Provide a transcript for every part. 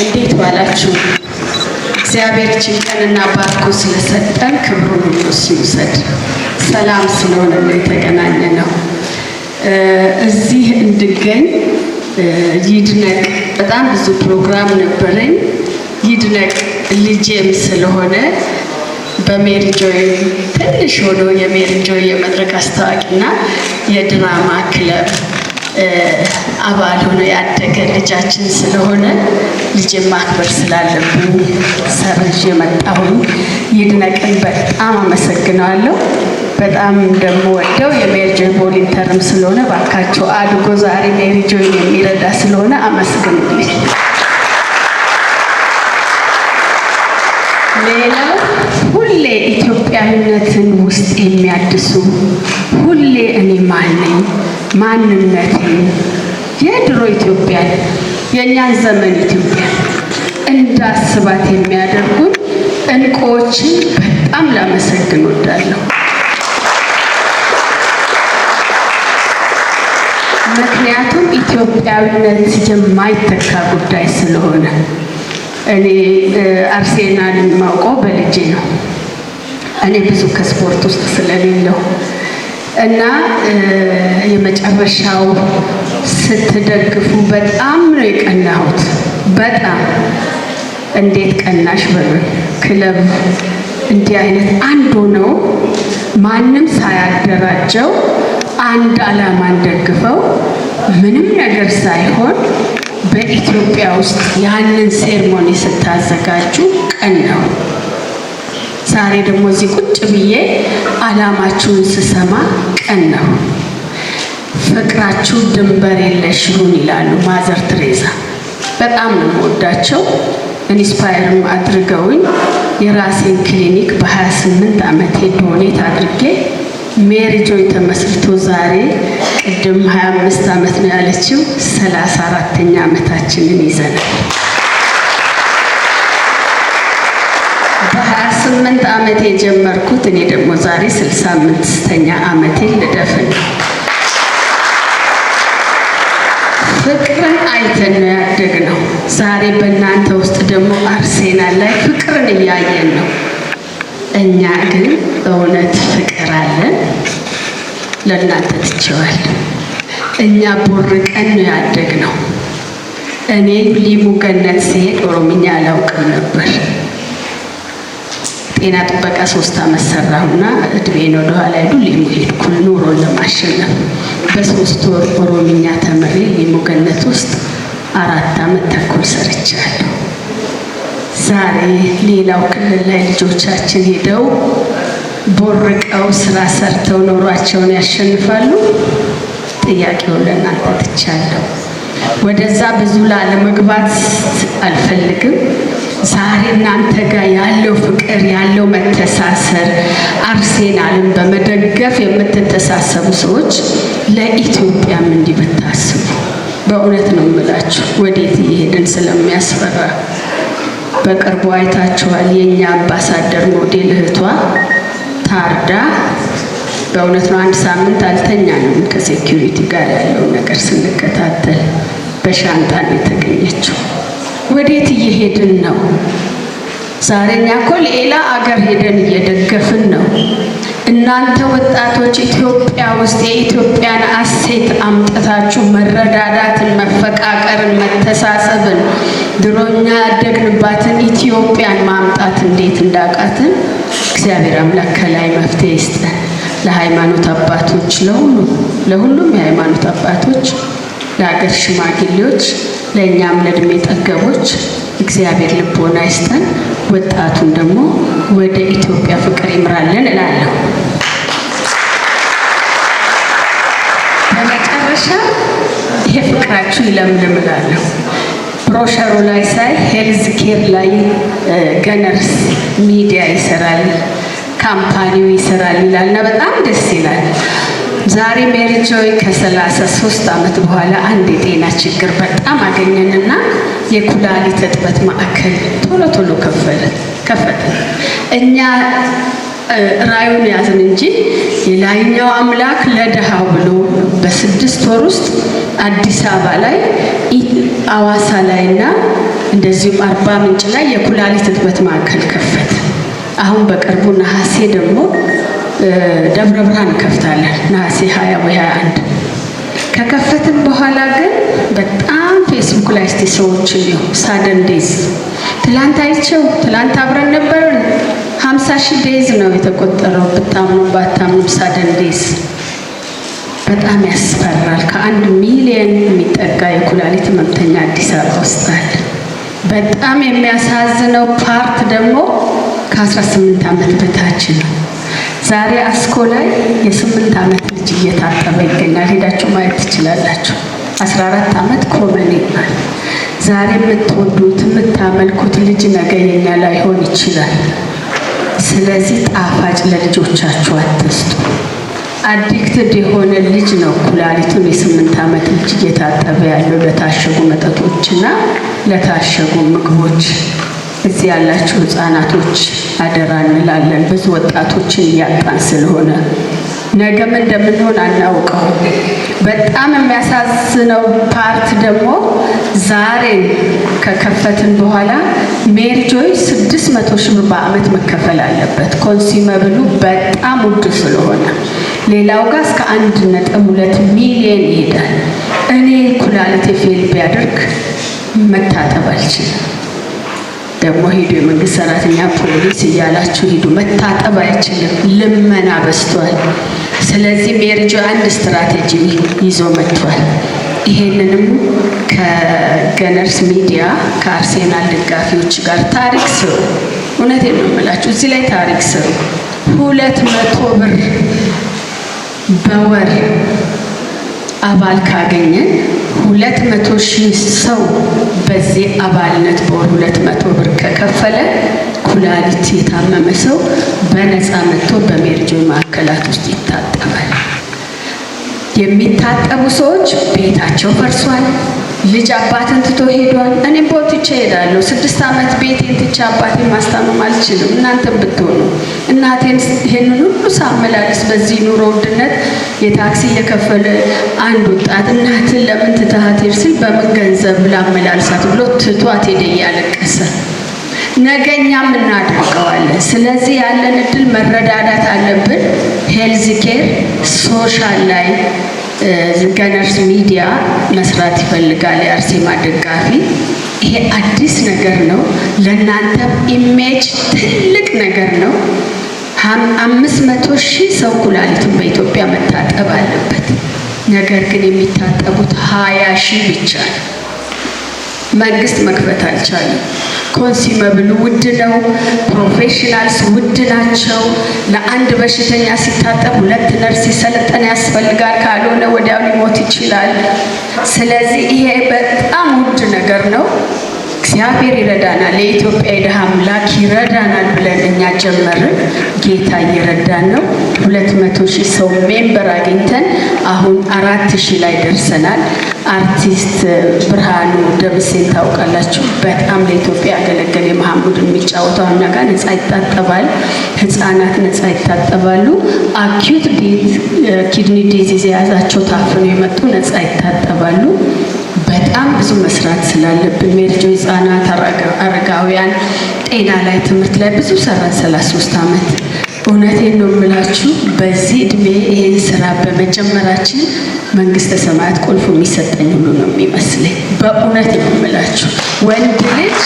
እንዴት ዋላችሁ? እግዚአብሔር ጭንቀንና ባርኮ ስለሰጠን ክብሩን ሁሉ እሱ ይውሰድ። ሰላም ስለሆነ የተገናኘ ነው። እዚህ እንድገኝ ይድነቅ በጣም ብዙ ፕሮግራም ነበረኝ። ይድነቅ ልጄም ስለሆነ በሜሪ ጆይ ትንሽ ሆኖ የሜሪ ጆይ የመድረክ አስታዋቂና የድራማ ክለብ አባል ሆኖ ያደገ ልጃችን ስለሆነ ልጄን ማክበር ስላለብኝ ሰርዤ መጣሁኝ። ይድነቅን በጣም አመሰግነዋለሁ። በጣም እንደምወደው የሜሪ ጆይ ቮለንተርም ስለሆነ ባካቸው አድጎ ዛሬ ሜሪ ጆይን የሚረዳ ስለሆነ አመስግኑልኝ። ሌላው ሁሌ ኢትዮጵያዊነትን ውስጥ የሚያድሱ ሁሌ እኔ ማን ነኝ ማንነቴን የድሮ ኢትዮጵያን የእኛን ዘመን ኢትዮጵያን እንዳስባት የሚያደርጉን እንቁዎችን በጣም ላመሰግን ወዳለሁ። ምክንያቱም ኢትዮጵያዊነት የማይተካ ጉዳይ ስለሆነ። እኔ አርሴናልን ማውቀው በልጄ ነው። እኔ ብዙ ከስፖርት ውስጥ ስለሌለው እና የመጨረሻው ስትደግፉ በጣም ነው የቀናሁት። በጣም እንዴት ቀናሽ በሉኝ። ክለብ እንዲህ አይነት አንድ ሆነው ማንም ሳያደራጀው አንድ ዓላማን ደግፈው ምንም ነገር ሳይሆን በኢትዮጵያ ውስጥ ያንን ሴርሞኒ ስታዘጋጁ ቀን ነው። ዛሬ ደግሞ እዚህ ቁጭ ብዬ ዓላማችሁን ስሰማ ቀን ነው። ፍቅራችሁ ድንበር የለሽ ይሁን ይላሉ ማዘር ቴሬዛ። በጣም ነው የምወዳቸው። ኢንስፓየርም አድርገውኝ የራሴን ክሊኒክ በ28 ዓመቴ ዶኔት አድርጌ ሜሪ ጆይ ተመስርቶ ዛሬ ቅድም 25 ዓመት ነው ያለችው 34ኛ ዓመታችንን ይዘናል። በ28 ዓመት የጀመርኩት እኔ ደግሞ ዛሬ 65ኛ ዓመቴን ልደፍን ነው። ፍቅርን አይተን ነው ያደግነው። ዛሬ በእናንተ ውስጥ ደግሞ አርሴናል ላይ ፍቅርን እያየን ነው። እኛ ግን እውነት ፍቅር አለን። ለእናንተ ትቼዋለሁ። እኛ ቦርቀን ነው ያደግነው። እኔ ሊሙ ገነት ሲሄድ ኦሮምኛ አላውቅም ነበር። ጤና ጥበቃ 3 ዓመት ሰራሁና እድሜን ወደ ኋላ ሄዱ ሊሙ ሄድኩ ኑሮን ለማሸነፍ። በ3 ወር ኦሮምኛ ተምሬ ሊሙ ገነት ውስጥ 4 ዓመት ተኩል ሰርቻለሁ። ዛሬ ሌላው ክልል ላይ ልጆቻችን ሄደው ቦርቀው ስራ ሰርተው ኑሯቸውን ያሸንፋሉ። ጥያቄውን ለእናንተ ትቻለሁ። ወደዛ ብዙ ላለመግባት አልፈልግም። ዛሬ እናንተ ጋር ያለው ፍቅር ያለው መተሳሰር አርሴናልን በመደገፍ የምትተሳሰቡ ሰዎች ለኢትዮጵያም እንዲህ ብታስቡ በእውነት ነው የምላችሁ። ወዴት እየሄድን ስለሚያስፈራ በቅርቡ አይታችኋል። የኛ አምባሳደር ሞዴል እህቷ ታርዳ በእውነት ነው 1 ሳምንት አልተኛንም ከሴኩሪቲ ጋር ያለውን ነገር ስንከታተል በሻንጣ ነው የተገኘችው። ወዴት እየሄድን ነው? ዛሬ እኛ እኮ ሌላ አገር ሄደን እየደገፍን ነው። እናንተ ወጣቶች ኢትዮጵያ ውስጥ የኢትዮጵያን አሴት አምጥታችሁ መረዳዳትን፣ መፈቃቀርን፣ መተሳሰብን ድሮኛ ያደግንባትን ኢትዮጵያን ማምጣት እንዴት እንዳቃትን እግዚአብሔር አምላክ ከላይ መፍትሄ ይስጠን። ለሃይማኖት አባቶች፣ ለሁሉም የሃይማኖት አባቶች፣ ለሀገር ሽማግሌዎች፣ ለእኛም ለእድሜ ጠገቦች እግዚአብሔር ልቦና ይስጠን። ወጣቱን ደግሞ ወደ ኢትዮጵያ ፍቅር ይምራለን እላለሁ። በመጨረሻ ይሄ ፍቅራችሁ ይለምልም እላለሁ። ብሮሸሩ ላይ ሳይ ሄልዝ ኬር ላይ ገነርስ ሚዲያ ይሰራል፣ ካምፓኒው ይሰራል ይላልና በጣም ደስ ይላል። ዛሬ ሜሪ ጆይ ከ33 ዓመት በኋላ አንድ የጤና ችግር በጣም አገኘንና የኩላሊት እጥበት ማዕከል ቶሎ ከፈተ። እኛ ራዩን ያዝን እንጂ የላይኛው አምላክ ለደሃው ብሎ በ6 ወር ውስጥ አዲስ አበባ ላይ አዋሳ ላይና እንደዚሁም አርባ ምንጭ ላይ የኩላሊት እጥበት ማዕከል ከፈተ። አሁን በቅርቡ ነሐሴ ደግሞ ደብረ ብርሃን ከፍታለን። ነሐሴ 20 ወይ 21 ከከፈትን በኋላ ግን በጣም ፌስቡክ ላይ እስቲ ሰዎች ነው ሳደን ዴዝ ትላንት አይቼው ትላንት አብረን ነበርን 50,000 ዴዝ ነው የተቆጠረው። በጣም ባታምኑ ሳደን ዴዝ በጣም ያስፈራል። ከ1 ሚሊዮን የሚጠጋ የኩላሊት ህመምተኛ አዲስ አበባ ውስጥ አለ። በጣም የሚያሳዝነው ፓርት ደግሞ ከ18 ዓመት በታች ነው። ዛሬ አስኮ ላይ የ8 ዓመት ልጅ እየታጠበ ይገኛል። ሄዳችሁ ማየት ትችላላችሁ። 14 ዓመት ኮመን ይባል። ዛሬ የምትወዱት የምታመልኩት ልጅ ነገ የኛ ላይሆን ይችላል። ስለዚህ ጣፋጭ ለልጆቻችሁ አትስጡ። አዲክትድ የሆነ ልጅ ነው ኩላሊቱን የ8 ዓመት ልጅ እየታጠበ ያለው ለታሸጉ መጠጦችና ለታሸጉ ምግቦች። እዚህ ያላችሁ ህፃናቶች አደራ እንላለን። ብዙ ወጣቶችን እያጣን ስለሆነ ነገም እንደምንሆን አናውቀው። በጣም የሚያሳዝነው ፓርት ደግሞ ዛሬ ከከፈትን በኋላ ሜሪጆይ 600 ሺህ ብር በአመት መከፈል አለበት። ኮንሱመብሉ በጣም ውድ ስለሆነ ሌላው ጋር እስከ 1.2 ሚሊዮን ይሄዳል። እኔ ኩላሊቴ ፌል ቢያደርግ መታጠብ አልችልም። ደግሞ ሂዱ የመንግስት ሰራተኛ ፖሊስ እያላችሁ ሂዱ፣ መታጠብ አይችልም። ልመና በስቷል። ስለዚህ ሜሪጆይ አንድ ስትራቴጂ ይዞ መጥቷል። ይሄንንም ከገነርስ ሚዲያ ከአርሴናል ደጋፊዎች ጋር ታሪክ ስሩ። እውነቴን ነው የምላችሁ፣ እዚህ ላይ ታሪክ ስሩ። 200 ብር በወር አባል ካገኘን 200,000 ሰው በዚህ አባልነት በወር 200 ብር ከከፈለ ኩላሊት የታመመ ሰው በነፃ መጥቶ በሜሪጆይ ማዕከላት ውስጥ ይታጠባል። የሚታጠቡ ሰዎች ቤታቸው ፈርሷል። ልጅ አባትን ትቶ ሄዷል። እኔም ቦትቼ ሄዳለሁ። 6 ዓመት ቤቴን ትቼ አባቴን ማስታመም አልችልም። እናንተም ብትሆኑ እናቴን ይሄንን ሁሉ ሳመላልስ በዚህ ኑሮ ውድነት የታክሲ እየከፈለ አንድ ወጣት እናትን ለምን ትተሃት ሄድ ሲል በምን ገንዘብ ላመላልሳት ብሎ ትቷት ሄደ እያለቀሰ። ነገኛም እናድርገዋለን። ስለዚህ ያለን እድል መረዳዳት አለብን። ሄልዝ ኬር ሶሻል ላይ ገነርስ ሚዲያ መስራት ይፈልጋል። የአርሴማ ደጋፊ ይሄ አዲስ ነገር ነው። ለእናንተ ኢሜጅ ትልቅ ነገር ነው። 500,000 ሰው ኩላሊትን በኢትዮጵያ መታጠብ አለበት። ነገር ግን የሚታጠቡት 20,000 ብቻ ነው። መንግስት መክፈት አልቻለም። ኮንሱመብል ውድ ነው። ፕሮፌሽናልስ ውድ ናቸው። ለአንድ በሽተኛ ሲታጠብ 2 ነርስ ሲሰለጠን ያስፈልጋል። ካልሆነ ወዲያው ሊሞት ይችላል። ስለዚህ ይሄ በጣም ውድ ነገር ነው። እግዚአብሔር ይረዳናል። የኢትዮጵያ የድሃ አምላክ ይረዳናል ብለን እኛ ጀመርን። ጌታ እየረዳን ነው። 200,000 ሰው ሜምበር አግኝተን አሁን 4,000 ላይ ደርሰናል። አርቲስት ብርሃኑ ደምሴን ታውቃላችሁ። በጣም ለኢትዮጵያ ያገለገለ የመሐሙድ የሚጫወተው እኛ ጋር ነፃ ይታጠባል። ህፃናት ነፃ ይታጠባሉ። አኪዩት ኪድኒ ዲዚዝ የያዛቸው ታፍነው የመጡ ነፃ ይታጠባሉ። በጣም ብዙ መስራት ስላለብን ሜሪጆይ ህፃናት፣ አረጋውያን ጤና ላይ ትምህርት ላይ ብዙ ሰራን 33 ዓመት። እውነቴን ነው የምላችሁ፣ በዚህ እድሜ ይሄን ስራ በመጀመራችን መንግስተ ሰማያት ቁልፍ የሚሰጠኝ ሁሉ ነው የሚመስለኝ። በእውነት ነው የምላችሁ። ወንድ ልጅ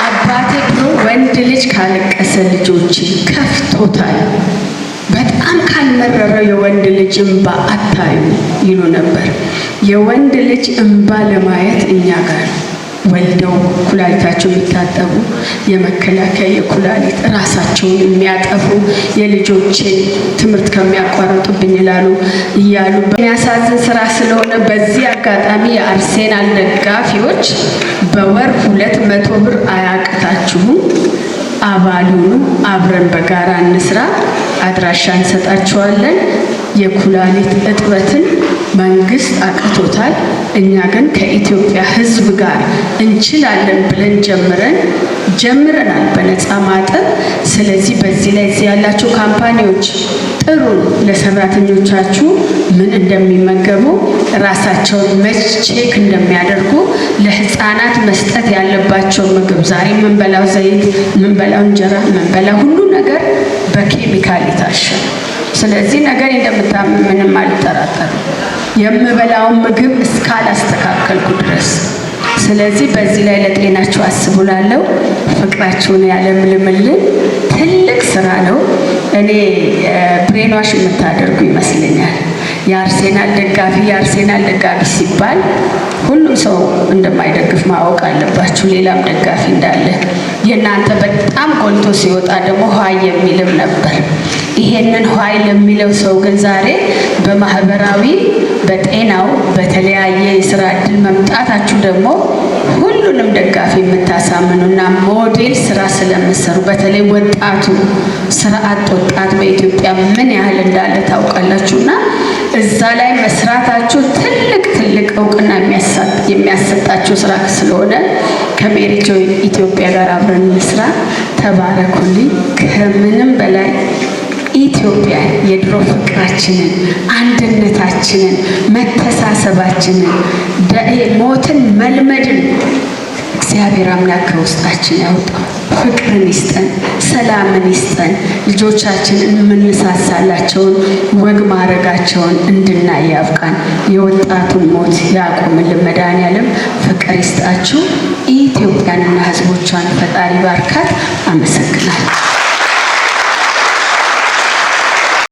አባቴ ብሎ ወንድ ልጅ ካለቀሰ ልጆች ከፍቶታል። በጣም ካልመረረው የወንድ ልጅ እንባ አታዩ ይሉ ነበር። የወንድ ልጅ እንባ ለማየት እኛ ጋር ወልደው ኩላሊታቸው የሚታጠቡ የመከላከያ የኩላሊት ራሳቸውን የሚያጠፉ የልጆችን ትምህርት ከሚያቋርጡብኝ እያሉ የሚያሳዝን ስራ ስለሆነ በዚህ አጋጣሚ የአርሴናል ደጋፊዎች በወር 200 ብር አያቅታችሁም። አባሉኑ አብረን በጋራ እንስራ። አድራሻ እንሰጣቸዋለን። የኩላሊት እጥበትን መንግስት አቅቶታል። እኛ ግን ከኢትዮጵያ ሕዝብ ጋር እንችላለን ብለን ጀምረናል በነፃ ማጠብ። ስለዚህ በዚህ ላይ እዚህ ያላችሁ ካምፓኒዎች ጥሩ ለሰራተኞቻችሁ ምን እንደሚመገቡ ራሳቸውን መች ቼክ እንደሚያደርጉ ለህፃናት መስጠት ያለባቸው ምግብ ዛሬ የምንበላው ዘይት፣ የምንበላው እንጀራ፣ የምንበላው ሁሉ ነገር በኬሚካል የታሸ። ስለዚህ ነገር እንደምታመም ምንም አልጠራጠርም የምበላውን ምግብ እስካላስተካከልኩ ድረስ። ስለዚህ በዚህ ላይ ለጤናችሁ አስቡላለሁ። ፍቅራችሁን ያለምልምልን ትልቅ ስራ ነው። እኔ ብሬንዋሽ የምታደርጉ ይመስለኛል። የአርሴናል ደጋፊ ሲባል ሁሉም ሰው እንደማይደግፍ ማወቅ አለባችሁ። ሌላም ደጋፊ እንዳለ የእናንተ በጣም ጎልቶ ሲወጣ ደግሞ ሆይ የሚልም ነበር። ይሄንን ሆይ ለሚለው ሰው ግን ዛሬ በማህበራዊ በጤናው በተለያየ የስራ እድል መምጣታችሁ ደግሞ ሁሉንም ደጋፊ የምታሳምኑና ሞዴል ስራ ስለምትሰሩ በተለይ ወጣቱ ስራ አጥ ወጣት በኢትዮጵያ ምን ያህል እንዳለ ታውቃላችሁና እዛ ላይ መስራታችሁ ትልቅ እውቅና የሚያሰጣችሁ ስራ ስለሆነ ከሜሪጆ ኢትዮጵያ ጋር አብረን እንስራ። ተባረኩልኝ። ከምንም በላይ ኢትዮጵያ የድሮ ፍቅራችንን፣ አንድነታችንን፣ መተሳሰባችንን፣ ሞትን መልመድን እግዚአብሔር አምላክ ከውስጣችን ያውጣው። ፍቅርን ይስጠን፣ ሰላምን ይስጠን። ልጆቻችንን የምንሳሳላቸውን ወግ ማድረጋቸውን እንድናይ ያብቃን። የወጣቱን ሞት ያቆምልን። መድኃኔዓለም ፍቅር ይስጣችሁ። ኢትዮጵያንና ሕዝቦቿን ፈጣሪ ባርካት። አመሰግናለሁ።